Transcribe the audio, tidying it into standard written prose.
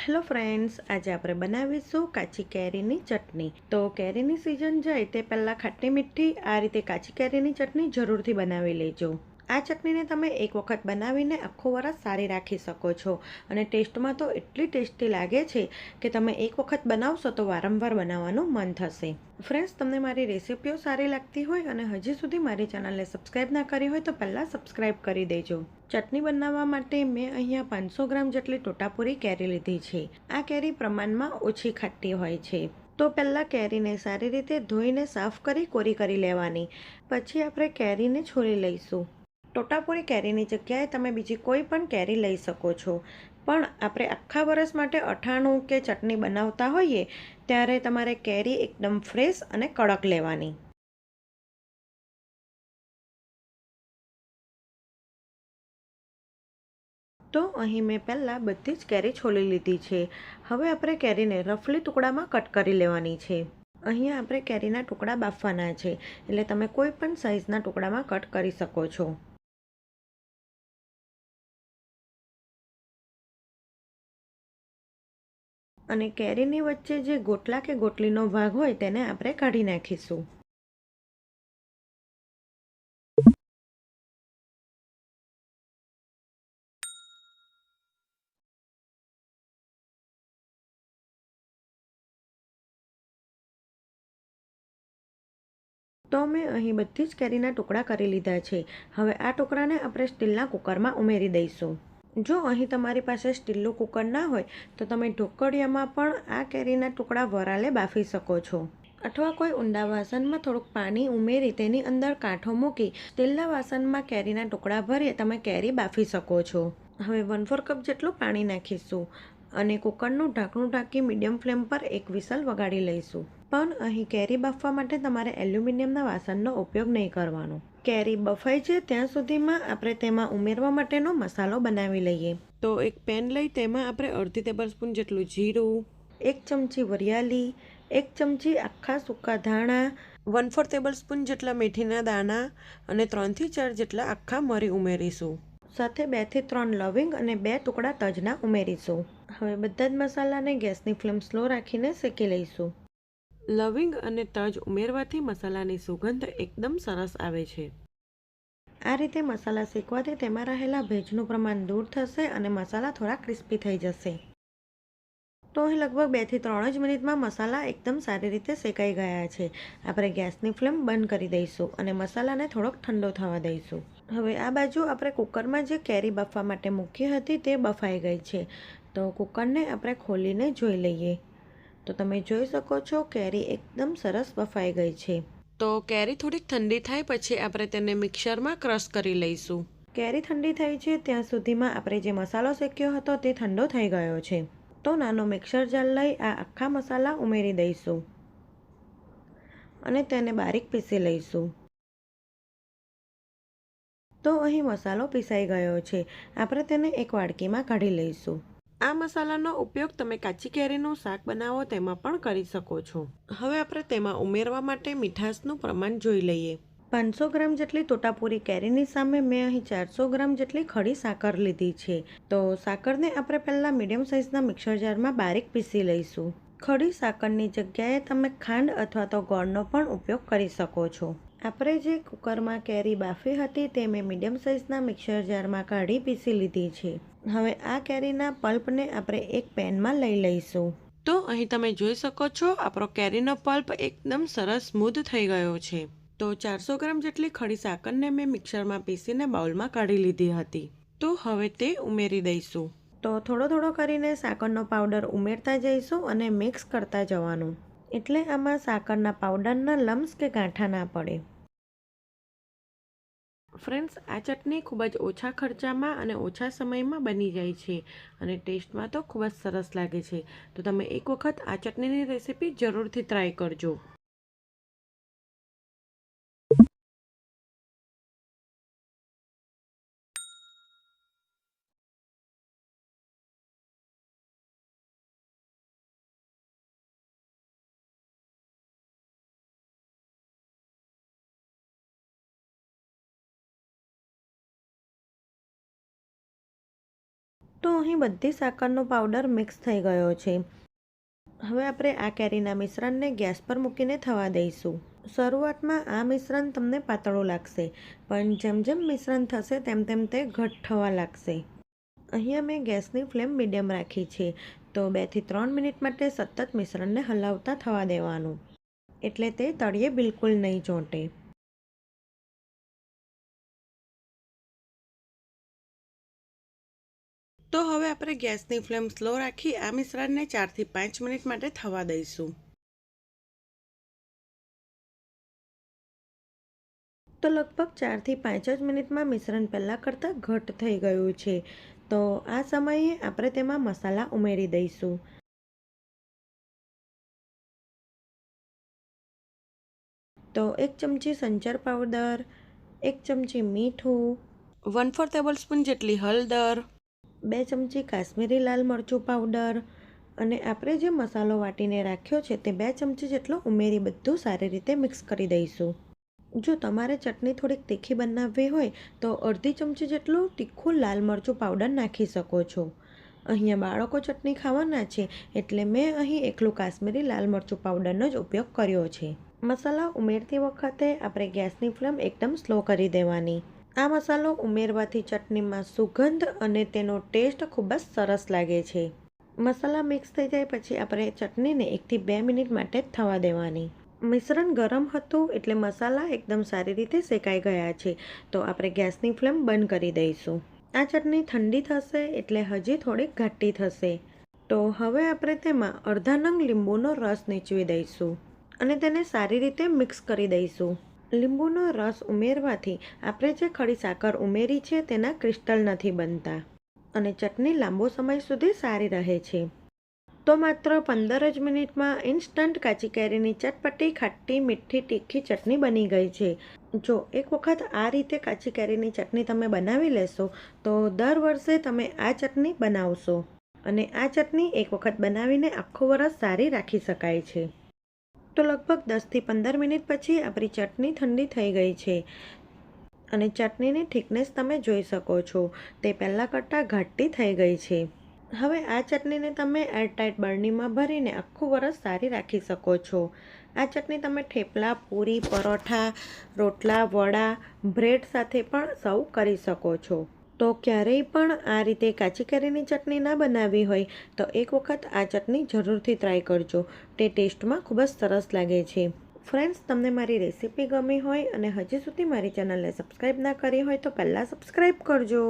Hello friends, આજે આપણે બનાવીશું કાચી કેરીની ચટણી। તો કેરીની સિઝન જાય તે પહેલાં ખાટી મીઠી આ રીતે કાચી કેરીની ચટણી જરૂરથી બનાવી લેજો। આ ચટણીને તમે એક વખત બનાવીને આખું વરસ સારી રાખી શકો છો અને ટેસ્ટમાં તો એટલી ટેસ્ટી લાગે છે કે તમે એક વખત બનાવશો તો વારંવાર બનાવવાનું મન થશે। ફ્રેન્ડ્સ, તમને મારી રેસિપીઓ સારી લાગતી હોય અને હજી સુધી મારી ચેનલને સબસ્ક્રાઈબ ના કરી હોય તો પહેલાં સબસ્ક્રાઈબ કરી દેજો। ચટણી બનાવવા માટે મેં અહીંયા 500 ગ્રામ જેટલી ટોટાપુરી કેરી લીધી છે। આ કેરી પ્રમાણમાં ઓછી ખાટી હોય છે। તો પહેલાં કેરીને સારી રીતે ધોઈને સાફ કરી કોરી કરી લેવાની। પછી આપણે કેરીને છોલી લઈશું। ટોટાપુરી કેરીની જગ્યાએ તમે બીજી કોઈ પણ કેરી લઈ શકો છો, પણ આપણે આખા વરસ માટે અઠાણું કે ચટણી બનાવતા હોઈએ ત્યારે તમારે કેરી એકદમ ફ્રેશ અને કડક લેવાની। તો અહીં મેં પહેલાં બધી જ કેરી છોલી લીધી છે। હવે આપણે કેરીને રફલી ટુકડામાં કટ કરી લેવાની છે। અહીંયા આપણે કેરીના ટુકડા બાફવાના છે, એટલે તમે કોઈ પણ સાઇઝના ટુકડામાં કટ કરી શકો છો। અને કેરીની વચ્ચે જે ગોટલા કે ગોટલીનો ભાગ હોય તેને આપણે કાઢી નાખીશું। તો મેં અહીં બધી જ કેરીના ટુકડા કરી લીધા છે। હવે આ ટુકડાને આપણે સ્ટીલના કુકરમાં ઉમેરી દઈશું। જો અહીં તમારી પાસે સ્ટીલનું કુકર ના હોય તો તમે ઢોકળિયામાં પણ આ કેરીના ટુકડા વરાળે બાફી શકો છો, અથવા કોઈ ઊંડા વાસણમાં થોડુંક પાણી ઉમેરી તેની અંદર કાંઠો મૂકી સ્ટીલના વાસણમાં કેરીના ટુકડા ભરી તમે કેરી બાફી શકો છો। હવે 1/4 કપ જેટલું પાણી નાખીશું અને કુકરનું ઢાંકણું ઢાંકી મીડિયમ ફ્લેમ પર એક વિસલ વગાડી લઈશું। પણ અહીં કેરી બાફવા માટે તમારે એલ્યુમિનિયમના વાસણનો ઉપયોગ નહીં કરવાનો। કેરી બફાઈ છે ત્યાં સુધીમાં આપણે તેમાં ઉમેરવા માટેનો મસાલો બનાવી લઈએ। તો એક પેન લઈ તેમાં આપણે અડધી ટેબલસ્પૂન જેટલું જીરું, 1 ચમચી વરિયાળી, 1 ચમચી આખા સૂકા ધાણા, 1/4 ટેબલસ્પૂન જેટલા મેથીના દાણા અને 3 થી 4 જેટલા આખા મરી ઉમેરીશું। સાથે 2 થી 3 લવિંગ અને 2 ટુકડા તજના ઉમેરીશું। હવે બધા જ મસાલાને ગેસની ફ્લેમ સ્લો રાખીને શેકી લઈશું। લવિંગ અને તજ ઉમેરવાથી મસાલાની સુગંધ એકદમ સરસ આવે છે। આ રીતે મસાલા શેકવાથી તેમાં રહેલા ભેજનું પ્રમાણ દૂર થશે અને મસાલા થોડા ક્રિસ્પી થઈ જશે। તો અહીં લગભગ 2 થી 3 જ મિનિટમાં મસાલા એકદમ સારી રીતે શેકાઈ ગયા છે। આપણે ગેસની ફ્લેમ બંધ કરી દઈશું અને મસાલાને થોડોક ઠંડો થવા દઈશું। હવે આ બાજુ આપણે કુકરમાં જે કેરી બાફવા માટે મૂકી હતી તે બફાઈ ગઈ છે। તો કુકરને આપણે ખોલીને જોઈ લઈએ તો તમે જોઈ શકો છો કેરી એકદમ સરસ બફાઈ ગઈ છે। તો કેરી થોડીક ઠંડી થાય પછી આપણે તેને મિક્સરમાં ક્રશ કરી લઈશું। કેરી ઠંડી થઈ છે ત્યાં સુધીમાં આપણે જે મસાલો શેક્યો હતો તે ઠંડો થઈ ગયો છે। તો નાનો મિક્સર જાર લઈ આ આખા મસાલા ઉમેરી દઈશું અને તેને બારીક પીસી લઈશું। તો અહીં મસાલો પીસાઈ ગયો છે। આપણે તેને એક વાડકીમાં કાઢી લઈશું। આ મસાલાનો ઉપયોગ તમે કાચી કેરીનું શાક બનાવો તેમાં પણ કરી શકો છો। હવે આપણે તેમાં ઉમેરવા માટે મીઠાશનું પ્રમાણ જોઈ લઈએ। 500 ગ્રામ જેટલી ટોટાપુરી કેરીની સામે મેં અહીં 400 ગ્રામ જેટલી ખડી સાકર લીધી છે। તો સાકરને આપણે પહેલાં મીડિયમ સાઇઝના મિક્સર જારમાં બારીક પીસી લઈશું। ખડી સાકરની જગ્યાએ તમે ખાંડ અથવા તો ગોળનો પણ ઉપયોગ કરી શકો છો। આપણે જે કુકરમાં કેરી બાફી હતી તે મેં મીડિયમ સાઇઝના મિક્સર જારમાં કાઢી પીસી લીધી છે। હવે આ કેરીના પલ્પને આપણે એક પેનમાં લઈ લઈશું। તો અહીં તમે જોઈ શકો છો આપણો કેરીનો પલ્પ એકદમ સરસ સ્મૂધ થઈ ગયો છે। તો 400 ગ્રામ જેટલી ખડી સાકરને મેં મિક્સરમાં પીસીને બાઉલમાં કાઢી લીધી હતી। તો હવે તે ઉમેરી દઈશું। તો થોડો થોડો કરીને સાકરનો પાવડર ઉમેરતા જઈશું અને મિક્સ કરતા જવાનું, એટલે આમાં સાકરના પાવડરના લમ્સ કે ગાંઠા ના પડે। ફ્રેન્ડ્સ, આ ચટણી ખૂબ જ ઓછા ખર્ચામાં અને ઓછા સમયમાં બની જાય છે અને ટેસ્ટમાં તો ખૂબ જ સરસ લાગે છે। તો તમે એક વખત આ ચટણીની રેસીપી જરૂરથી ટ્રાય કરજો। તો અહીં બધી સાકરનો પાવડર મિક્સ થઈ ગયો છે. હવે આપણે આ કેરીના મિશ્રણને ગેસ પર મૂકીને થવા દઈશું. શરૂઆતમાં આ મિશ્રણ તમને પાતળું લાગશે, પણ જેમ જેમ મિશ્રણ થશે તેમ તેમ તે ઘટ થવા લાગશે. અહીંયા મેં ગેસની ફ્લેમ મીડિયમ રાખી છે, તો 2 થી 3 મિનિટ માટે સતત મિશ્રણને હલાવતા થવા દેવાનું, એટલે તે તળિયે બિલકુલ નહીં ચોંટે. તો હવે આપણે ગેસની ફ્લેમ સ્લો રાખી આ મિશ્રણને 4 થી 5 મિનિટ માટે થવા દઈશું. તો લગભગ 4 થી 5 જ મિનિટમાં મિશ્રણ પહેલાં કરતાં ઘટ થઈ ગયું છે. તો આ સમયે આપણે તેમાં મસાલા ઉમેરી દઈશું. તો 1 ચમચી સંચર પાવડર, 1 ચમચી મીઠું, 1/4 ટેબલસ્પૂન જેટલી હળદર, 2 ચમચી કાશ્મીરી લાલ મરચું પાવડર અને આપણે જે મસાલો વાટીને રાખ્યો છે તે 2 ચમચી જેટલો ઉમેરી બધું સારી રીતે મિક્સ કરી દઈશું. જો તમારે ચટણી થોડીક તીખી બનાવવી હોય તો અડધી ચમચી જેટલું તીખું લાલ મરચું પાવડર નાખી શકો છો. અહીંયા બાળકો ચટણી ખાવાના છે, એટલે મેં અહીં એકલું કાશ્મીરી લાલ મરચું પાવડરનો જ ઉપયોગ કર્યો છે. મસાલા ઉમેરતી વખતે આપણે ગેસની ફ્લેમ એકદમ સ્લો કરી દેવાની. આ મસાલો ઉમેરવાથી ચટણીમાં સુગંધ અને તેનો ટેસ્ટ ખૂબ જ સરસ લાગે છે. મસાલા મિક્સ થઈ જાય પછી આપણે ચટણીને 1 થી 2 મિનિટ માટે જ થવા દેવાની. મિશ્રણ ગરમ હતું એટલે મસાલા એકદમ સારી રીતે શેકાઈ ગયા છે, તો આપણે ગેસની ફ્લેમ બંધ કરી દઈશું. આ ચટણી ઠંડી થશે એટલે હજી થોડીક ઘાટી થશે. તો હવે આપણે તેમાં અડધા નંગ લીંબુનો રસ નીચવી દઈશું અને તેને સારી રીતે મિક્સ કરી દઈશું. લીંબુનો રસ ઉમેરવાથી આપણે જે ખડી સાકર ઉમેરી છે તેના ક્રિસ્ટલ નથી બનતા અને ચટણી લાંબો સમય સુધી સારી રહે છે. તો માત્ર 15 જ મિનિટમાં ઇન્સ્ટન્ટ કાચી કેરીની ચટપટી ખાટી મીઠી તીખી ચટણી બની ગઈ છે. જો એક વખત આ રીતે કાચી કેરીની ચટણી તમે બનાવી લેશો તો દર વર્ષે તમે આ ચટણી બનાવશો અને આ ચટણી એક વખત બનાવીને આખું વરસ સારી રાખી શકાય છે. તો લગભગ 10 થી 15 મિનિટ પછી આપણી ચટણી ઠંડી થઈ ગઈ છે અને ચટણીની થિકનેસ તમે જોઈ શકો છો, તે પહેલાં કરતાં ઘાટી થઈ ગઈ છે. હવે આ ચટણીને તમે એરટાઇટ બરણીમાં ભરીને આખું વરસ સારી રાખી શકો છો. આ ચટણી તમે થેપલા, પૂરી, પરોઠા, રોટલા, વડા, બ્રેડ સાથે પણ સર્વ કરી શકો છો. તો ક્યારેય પણ આ રીતે કાચી કેરીની ચટણી ના બનાવી હોય તો એક વખત આ ચટણી જરૂરથી ટ્રાય કરજો. તે ટેસ્ટમાં ખૂબ જ સરસ લાગે છે. ફ્રેન્ડ્સ, તમને મારી રેસીપી ગમી હોય અને હજી સુધી મારી ચેનલને સબસ્ક્રાઈબ ના કરી હોય તો પહેલાં સબસ્ક્રાઈબ કરજો.